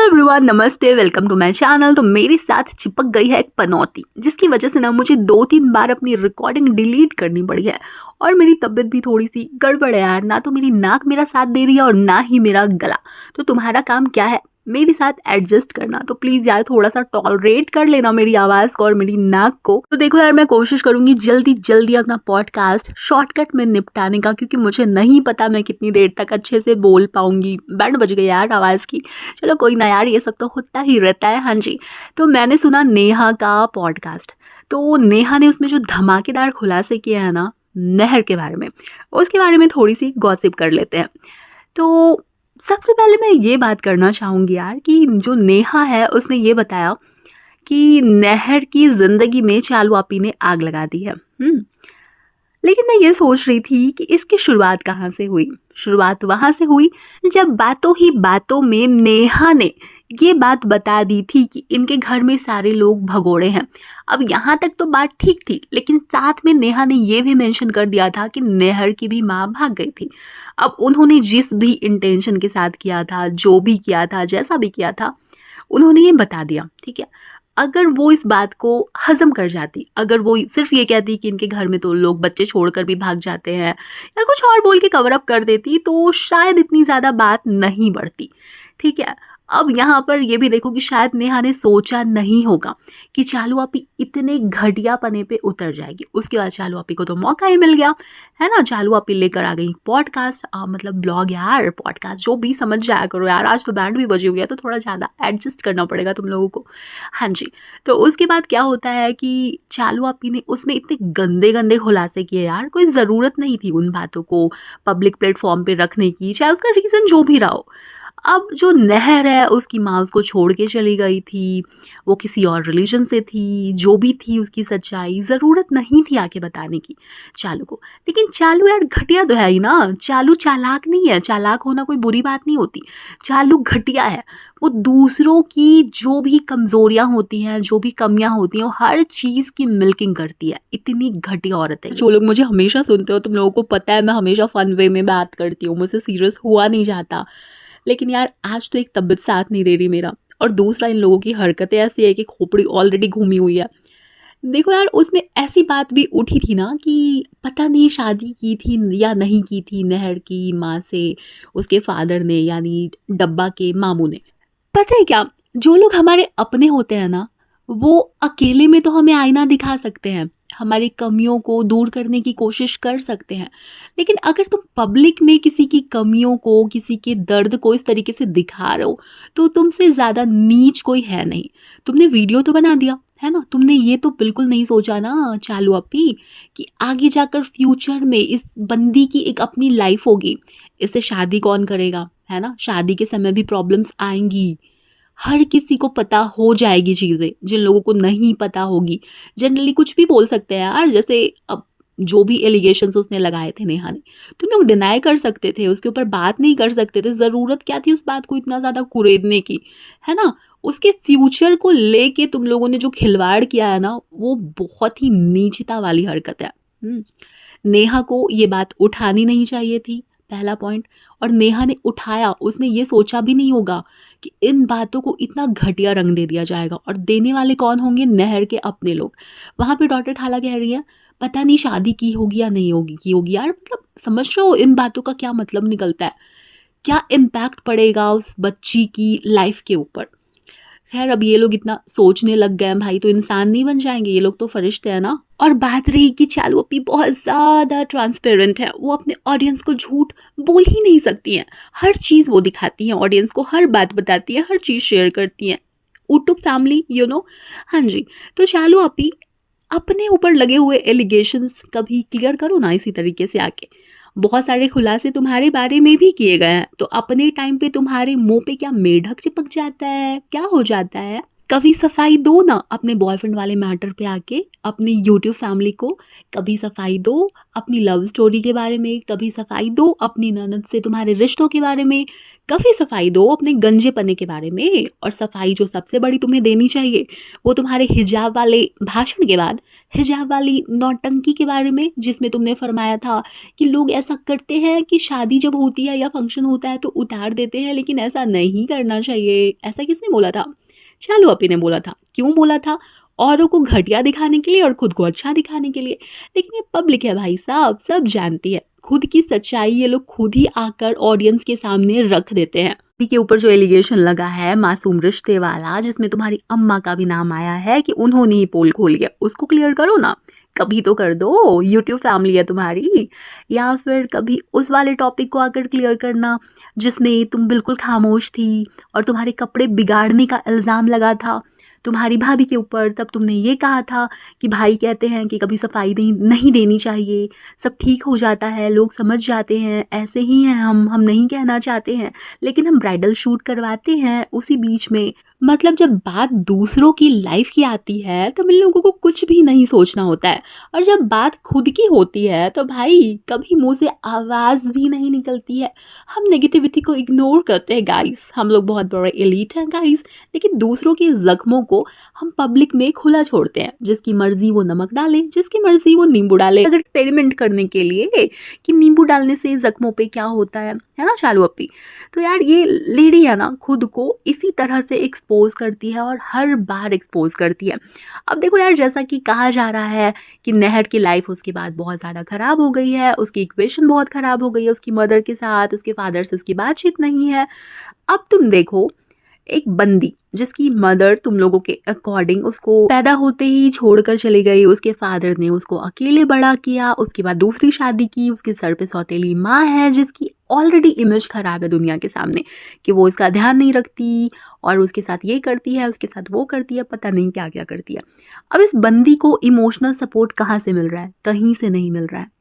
Everyone, नमस्ते, welcome to my channel. तो मेरे साथ चिपक गई है एक पनौती, जिसकी वजह से ना मुझे 2-3 बार अपनी रिकॉर्डिंग डिलीट करनी पड़ी है। और मेरी तबीयत भी थोड़ी सी गड़बड़ है यार, ना तो मेरी नाक मेरा साथ दे रही है और ना ही मेरा गला। तो तुम्हारा काम क्या है, मेरे साथ एडजस्ट करना। तो प्लीज़ यार थोड़ा सा टॉलरेट कर लेना मेरी आवाज़ को और मेरी नाक को। तो देखो यार, मैं कोशिश करूंगी जल्दी जल्दी अपना पॉडकास्ट शॉर्टकट में निपटाने का, क्योंकि मुझे नहीं पता मैं कितनी देर तक अच्छे से बोल पाऊंगी। बैंड बज गई यार आवाज़ की। चलो कोई ना यार, ये सब तो होता ही रहता है। हाँ जी, तो मैंने सुना नेहा का पॉडकास्ट। तो नेहा ने उसमें जो धमाकेदार खुलासे किए हैं ना नहर के बारे में, उसके बारे में थोड़ी सी गॉसिप कर लेते हैं। तो सबसे पहले मैं ये बात करना चाहूँगी यार कि जो नेहा है उसने ये बताया कि नहर की ज़िंदगी में चालू आपी ने आग लगा दी है। लेकिन मैं ये सोच रही थी कि इसकी शुरुआत कहाँ से हुई। शुरुआत वहाँ से हुई जब बातों ही बातों में नेहा ने ये बात बता दी थी कि इनके घर में सारे लोग भगोड़े हैं। अब यहाँ तक तो बात ठीक थी, लेकिन साथ में नेहा ने ये भी मेंशन कर दिया था कि नेहर की भी माँ भाग गई थी। अब उन्होंने जिस भी इंटेंशन के साथ किया था, जो भी किया था, जैसा भी किया था, उन्होंने ये बता दिया। ठीक है, अगर वो इस बात को हज़म कर जाती, अगर वो सिर्फ ये कहती कि इनके घर में तो लोग बच्चे छोड़कर भी भाग जाते हैं, या कुछ और बोल के कवर अप कर देती, तो शायद इतनी ज़्यादा बात नहीं बढ़ती। ठीक है, अब यहाँ पर ये भी देखो कि शायद नेहा ने सोचा नहीं होगा कि चालू आपी इतने घटिया पने पे उतर जाएगी। उसके बाद चालू आपी को तो मौका ही मिल गया, है ना। चालू आपी लेकर आ गई पॉडकास्ट, मतलब ब्लॉग यार, पॉडकास्ट जो भी समझ जाया करो यार। आज तो बैंड भी बजी हुई है, तो थोड़ा ज़्यादा एडजस्ट करना पड़ेगा तुम लोगों को। हाँ जी, तो उसके बाद क्या होता है कि चालू आपी ने उसमें इतने गंदे गंदे खुलासे किए यार, कोई ज़रूरत नहीं थी उन बातों को पब्लिक प्लेटफॉर्म पे रखने की, चाहे उसका रीज़न जो भी रहा हो। अब जो नहर है उसकी माँ उसको छोड़ के चली गई थी, वो किसी और रिलीजन से थी, जो भी थी उसकी सच्चाई ज़रूरत नहीं थी आके बताने की चालू को। लेकिन चालू यार घटिया तो है ही ना। चालू चालाक नहीं है, चालाक होना कोई बुरी बात नहीं होती। चालू घटिया है, वो दूसरों की जो भी कमज़ोरियाँ होती हैं, जो भी कमियाँ होती हैं, वो हर चीज़ की मिल्किंग करती है। इतनी घटिया औरत है। जो लोग मुझे हमेशा सुनते हो, तुम लोगों को पता है मैं हमेशा फन वे में बात करती हूँ, मुझसे सीरियस हुआ नहीं जाता। लेकिन यार आज तो एक तबीयत साथ नहीं दे रही मेरा, और दूसरा इन लोगों की हरकतें ऐसी है कि खोपड़ी ऑलरेडी घूमी हुई है। देखो यार, उसमें ऐसी बात भी उठी थी ना कि पता नहीं शादी की थी या नहीं की थी नहर की माँ से, उसके फादर ने यानी डब्बा के मामू ने। पता है क्या, जो लोग हमारे अपने होते हैं ना, वो अकेले में तो हमें आईना दिखा सकते हैं, हमारी कमियों को दूर करने की कोशिश कर सकते हैं। लेकिन अगर तुम पब्लिक में किसी की कमियों को, किसी के दर्द को इस तरीके से दिखा रहे हो, तो तुमसे ज़्यादा नीच कोई है नहीं। तुमने वीडियो तो बना दिया है ना, तुमने ये तो बिल्कुल नहीं सोचा ना चालू अपी कि आगे जाकर फ्यूचर में इस बंदी की एक अपनी लाइफ होगी, इससे शादी कौन करेगा, है ना। शादी के समय भी प्रॉब्लम्स आएंगी, हर किसी को पता हो जाएगी चीज़ें, जिन लोगों को नहीं पता होगी जनरली कुछ भी बोल सकते हैं यार। जैसे अब जो भी एलिगेशंस उसने लगाए थे नेहा ने, तुम लोग डिनाई कर सकते थे, उसके ऊपर बात नहीं कर सकते थे। ज़रूरत क्या थी उस बात को इतना ज़्यादा कुरेदने की, है ना। उसके फ्यूचर को लेके तुम लोगों ने जो खिलवाड़ किया है ना, वो बहुत ही नीचता वाली हरकत है। नेहा को ये बात उठानी नहीं चाहिए थी, पहला पॉइंट। और नेहा ने उठाया, उसने ये सोचा भी नहीं होगा कि इन बातों को इतना घटिया रंग दे दिया जाएगा। और देने वाले कौन होंगे, नहर के अपने लोग। वहाँ पे डॉक्टर खाला कह रही है पता नहीं शादी की होगी या नहीं होगी, की होगी यार। मतलब समझ रहे हो इन बातों का क्या मतलब निकलता है, क्या इम्पैक्ट पड़ेगा उस बच्ची की लाइफ के ऊपर। खैर, अब ये लोग इतना सोचने लग गए हैं भाई, तो इंसान नहीं बन जाएंगे ये लोग, तो फरिश्ते हैं ना। और बात रही कि चालू अपी बहुत ज़्यादा ट्रांसपेरेंट है, वो अपने ऑडियंस को झूठ बोल ही नहीं सकती हैं। हर चीज़ वो दिखाती हैं ऑडियंस को, हर बात बताती हैं, हर चीज़ शेयर करती हैं। YouTube family you know. हाँ जी, तो चालू अपी अपने ऊपर लगे हुए एलिगेशंस कभी क्लियर करो ना इसी तरीके से आके। बहुत सारे खुलासे तुम्हारे बारे में भी किए गए हैं, तो अपने टाइम पे तुम्हारे मुंह पे क्या मेढक चिपक जाता है, क्या हो जाता है। कभी सफाई दो ना अपने बॉयफ्रेंड वाले मैटर पे आके अपनी यूट्यूब फैमिली को, कभी सफाई दो अपनी लव स्टोरी के बारे में, कभी सफाई दो अपनी ननद से तुम्हारे रिश्तों के बारे में, कभी सफाई दो अपने गंजेपने के बारे में। और सफाई जो सबसे बड़ी तुम्हें देनी चाहिए वो तुम्हारे हिजाब वाले भाषण के बाद, हिजाब वाली नौटंकी के बारे में, जिसमें तुमने फरमाया था कि लोग ऐसा करते हैं कि शादी जब होती है या फंक्शन होता है तो उतार देते हैं, लेकिन ऐसा नहीं करना चाहिए। ऐसा किसने बोला था? चालू अपी ने बोला था। क्यों बोला था? औरों को घटिया दिखाने के लिए और खुद को अच्छा दिखाने के लिए। लेकिन ये पब्लिक है भाई साहब, सब जानती है। खुद की सच्चाई ये लोग खुद ही आकर ऑडियंस के सामने रख देते हैं। अभी के ऊपर जो एलिगेशन लगा है मासूम रिश्ते वाला, जिसमें तुम्हारी अम्मा का भी नाम आया है कि उन्होंने ही पोल खोल लिया, उसको क्लियर करो ना, कभी तो कर दो। यूट्यूब फैमिली है तुम्हारी। या फिर कभी उस वाले टॉपिक को आकर क्लियर करना जिसमें तुम बिल्कुल खामोश थी और तुम्हारे कपड़े बिगाड़ने का इल्ज़ाम लगा था तुम्हारी भाभी के ऊपर। तब तुमने ये कहा था कि भाई कहते हैं कि कभी सफाई नहीं देनी चाहिए, सब ठीक हो जाता है, लोग समझ जाते हैं, ऐसे ही हैं हम नहीं कहना चाहते हैं, लेकिन हम ब्राइडल शूट करवाते हैं उसी बीच में। मतलब जब बात दूसरों की लाइफ की आती है तो इन लोगों को कुछ भी नहीं सोचना होता है, और जब बात खुद की होती है तो भाई कभी मुंह से आवाज़ भी नहीं निकलती है। हम नेगेटिविटी को इग्नोर करते हैं गाइस, हम लोग बहुत बड़े एलीट हैं गाइस, लेकिन दूसरों के जख्मों को हम पब्लिक में खुला छोड़ते हैं। जिसकी मर्जी वो नमक डाले, जिसकी मर्जी वो नींबू डाले, अगर एक्सपेरिमेंट करने के लिए कि नींबू डालने से जख्मों पे क्या होता है ना चालू अपी। तो यार ये लेडी है ना, खुद को इसी तरह से एक्सपोज करती है और हर बार एक्सपोज करती है। अब देखो यार, जैसा कि कहा जा रहा है कि नेहर की लाइफ उसके बाद बहुत ज़्यादा ख़राब हो गई है, उसकी इक्वेशन बहुत ख़राब हो गई है उसकी मदर के साथ, उसके फादर से उसकी बातचीत नहीं है। अब तुम देखो, एक बंदी जिसकी मदर तुम लोगों के अकॉर्डिंग उसको पैदा होते ही छोड़कर चली गई, उसके फादर ने उसको अकेले बड़ा किया, उसके बाद दूसरी शादी की, उसके सर पे सौतेली माँ है जिसकी ऑलरेडी इमेज खराब है दुनिया के सामने कि वो इसका ध्यान नहीं रखती और उसके साथ ये करती है, उसके साथ वो करती है, पता नहीं क्या क्या करती है। अब इस बंदी को इमोशनल सपोर्ट कहाँ से मिल रहा है? कहीं से नहीं मिल रहा है।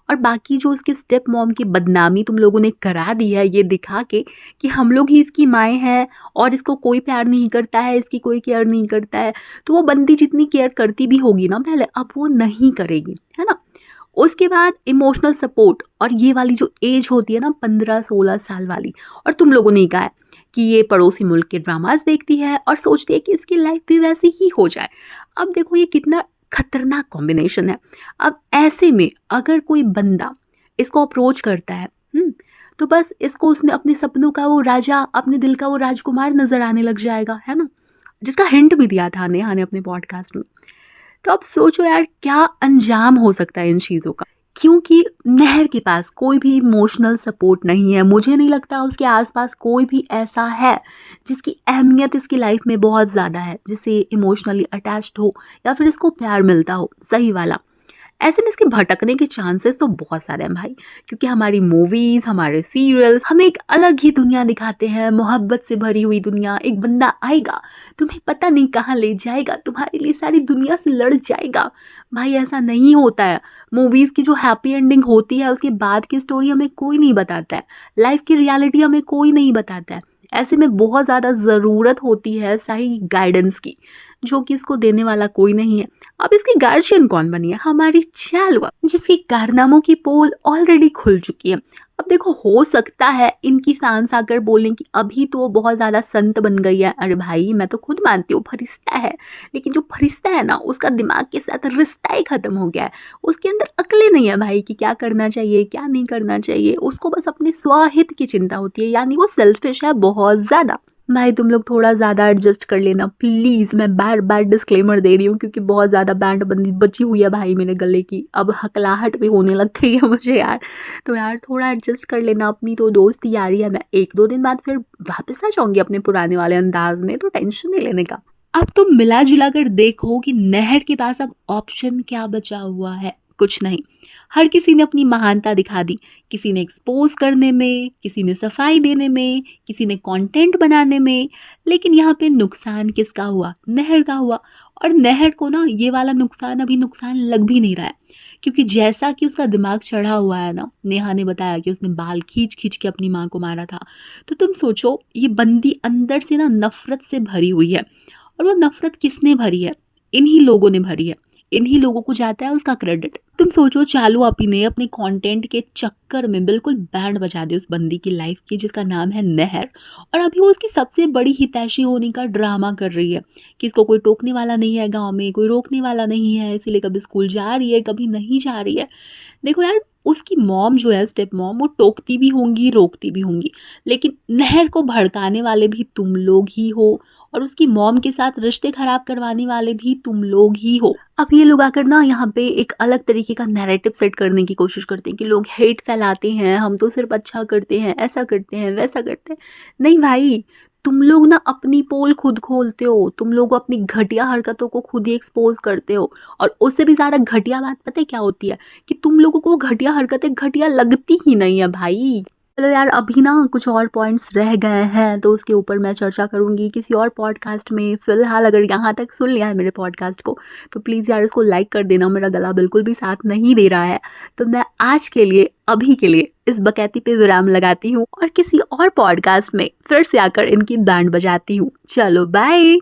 और बाकी जो उसके स्टेप मॉम की बदनामी तुम लोगों ने करा दी है ये दिखा के कि हम लोग ही इसकी माएँ हैं और इसको कोई प्यार नहीं करता है, इसकी कोई केयर नहीं करता है, तो वो बंदी जितनी केयर करती भी होगी ना पहले, अब वो नहीं करेगी, है ना। उसके बाद इमोशनल सपोर्ट, और ये वाली जो एज होती है ना 15-16 साल वाली, और तुम लोगों ने कहा है कि ये पड़ोसी मुल्क के ड्रामास देखती है और सोचती है कि इसकी लाइफ भी वैसी ही हो जाए। अब देखो ये कितना खतरनाक कॉम्बिनेशन है। अब ऐसे में अगर कोई बंदा इसको अप्रोच करता है तो बस इसको उसमें अपने सपनों का वो राजा, अपने दिल का वो राजकुमार नजर आने लग जाएगा, है ना, जिसका हिंट भी दिया था नेहा ने अपने पॉडकास्ट में। तो अब सोचो यार क्या अंजाम हो सकता है इन चीज़ों का, क्योंकि नेहर के पास कोई भी इमोशनल सपोर्ट नहीं है। मुझे नहीं लगता उसके आसपास कोई भी ऐसा है जिसकी अहमियत इसकी लाइफ में बहुत ज़्यादा है, जिसे इमोशनली अटैच्ड हो या फिर इसको प्यार मिलता हो सही वाला। ऐसे में इसके भटकने के चांसेस तो बहुत सारे हैं भाई, क्योंकि हमारी मूवीज़, हमारे सीरियल्स हमें एक अलग ही दुनिया दिखाते हैं, मोहब्बत से भरी हुई दुनिया। एक बंदा आएगा, तुम्हें पता नहीं कहाँ ले जाएगा, तुम्हारे लिए सारी दुनिया से लड़ जाएगा। भाई ऐसा नहीं होता है। मूवीज़ की जो हैप्पी एंडिंग होती है उसके बाद की स्टोरी हमें कोई नहीं बताता है, लाइफ की रियलिटी हमें कोई नहीं बताता है। ऐसे में बहुत ज़्यादा ज़रूरत होती है सही गाइडेंस की, जो कि इसको देने वाला कोई नहीं है। अब इसकी गार्जियन कौन बनी है? हमारी चालवा, जिसकी कारनामों की पोल ऑलरेडी खुल चुकी है। अब देखो, हो सकता है इनकी फैंस आकर बोलें कि अभी तो वो बहुत ज़्यादा संत बन गई है। अरे भाई मैं तो खुद मानती हूँ फरिश्ता है, लेकिन जो फरिश्ता है ना उसका दिमाग के साथ रिश्ता ही ख़त्म हो गया है। उसके अंदर अक्लें नहीं है भाई कि क्या करना चाहिए क्या नहीं करना चाहिए। उसको बस अपने स्वहित की चिंता होती है, यानी वो सेल्फिश है बहुत ज़्यादा। भाई तुम लोग थोड़ा ज़्यादा एडजस्ट कर लेना प्लीज़। मैं बार बार डिस्क्लेमर दे रही हूँ क्योंकि बहुत ज़्यादा बैंड बंदी बची हुई है भाई मेरे गले की, अब हकलाहट भी होने लग गई है मुझे यार। तो यार थोड़ा एडजस्ट कर लेना, अपनी तो दोस्ती यारी है। मैं 1-2 दिन बाद फिर वापस आ जाऊँगी अपने पुराने वाले अंदाज में, तो टेंशन नहीं लेने का। अब तुम मिला जुला कर देखो कि नेहर के पास अब ऑप्शन क्या बचा हुआ है। कुछ नहीं। हर किसी ने अपनी महानता दिखा दी। किसी ने एक्सपोज करने में, किसी ने सफाई देने में, किसी ने कंटेंट बनाने में। लेकिन यहाँ पे नुकसान किसका हुआ? नहर का हुआ। और नहर को ना ये वाला नुकसान अभी नुकसान लग भी नहीं रहा है, क्योंकि जैसा कि उसका दिमाग चढ़ा हुआ है ना, नेहा ने बताया कि उसने बाल खींच खींच के अपनी माँ को मारा था। तो तुम सोचो, ये बंदी अंदर से ना नफरत से भरी हुई है। और वो नफरत किसने भरी है? इन्हीं लोगों ने भरी है। इन्हीं लोगों को जाता है उसका क्रेडिट। तुम सोचो, चालू आपी ने अपने कंटेंट के चक्कर में बिल्कुल बैंड बजा दी उस बंदी की लाइफ की, जिसका नाम है नहर। और अभी वो उसकी सबसे बड़ी हितैषी होने का ड्रामा कर रही है कि इसको कोई टोकने वाला नहीं है, गांव में कोई रोकने वाला नहीं है, इसीलिए कभी स्कूल जा रही है, कभी नहीं जा रही है। देखो यार, उसकी मॉम जो है, स्टेप मॉम, वो टोकती भी होंगी, रोकती भी होंगी, लेकिन नहर को भड़काने वाले भी तुम लोग ही हो, और उसकी मॉम के साथ रिश्ते खराब करवाने वाले भी तुम लोग ही हो। अब ये लोग आकर ना यहाँ पे एक अलग तरीके का नैरेटिव सेट करने की कोशिश करते हैं कि लोग हेट फैलाते हैं, हम तो सिर्फ अच्छा करते हैं, ऐसा करते हैं, वैसा करते हैं। नहीं भाई, तुम लोग ना अपनी पोल खुद खोलते हो। तुम लोग अपनी घटिया हरकतों को खुद ही एक्सपोज करते हो। और उससे भी ज़्यादा घटिया बात पता है क्या होती है? कि तुम लोगों को वो घटिया हरकतें घटिया लगती ही नहीं है भाई। चलो यार, अभी ना कुछ और पॉइंट्स रह गए हैं, तो उसके ऊपर मैं चर्चा करूंगी किसी और पॉडकास्ट में। फिलहाल अगर यहाँ तक सुन लिया है मेरे पॉडकास्ट को, तो प्लीज़ यार इसको लाइक कर देना। मेरा गला बिल्कुल भी साथ नहीं दे रहा है। तो मैं आज के लिए, अभी के लिए, इस बकैती पे विराम लगाती हूँ और किसी और पॉडकास्ट में फिर से आकर इनकी बैंड बजाती हूँ। चलो बाय।